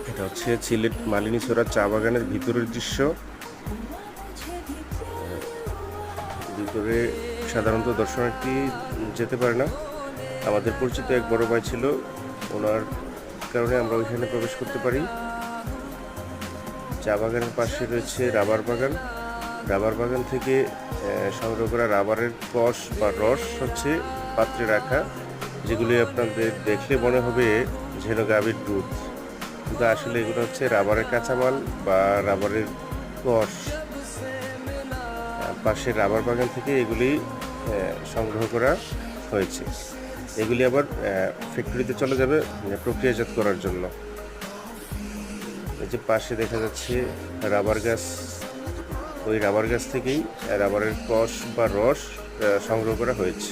এটা হচ্ছে সিলেট মালিনীছড়া চা বাগানের ভিতরের দৃশ্য। ভিতরে সাধারণত দর্শনার্থী যেতে পারে না। আমাদের পরিচিত এক বড় ভাই ছিল, ওনার কারণে আমরা ওইখানে প্রবেশ করতে পারি। চা বাগানের পাশে রয়েছে রাবার বাগান। রাবার বাগান থেকে সংগ্রহ করা রাবারের কষ বা রস হচ্ছে পাত্রে রাখা, যেগুলি আপনাদের দেখলে মনে হবে যেন গাভীর দুধ, কিন্তু আসলে এগুলো হচ্ছে রাবারের কাঁচামাল বা রাবারের কষ। পাশের রাবার বাগান থেকে এগুলি সংগ্রহ করা হয়েছে। এগুলি আবার ফ্যাক্টরিতে চলে যাবে প্রক্রিয়াজাত করার জন্য। এই যে পাশে দেখা যাচ্ছে রাবার গাছ, ওই রাবার গাছ থেকেই রাবারের কষ বা রস সংগ্রহ করা হয়েছে।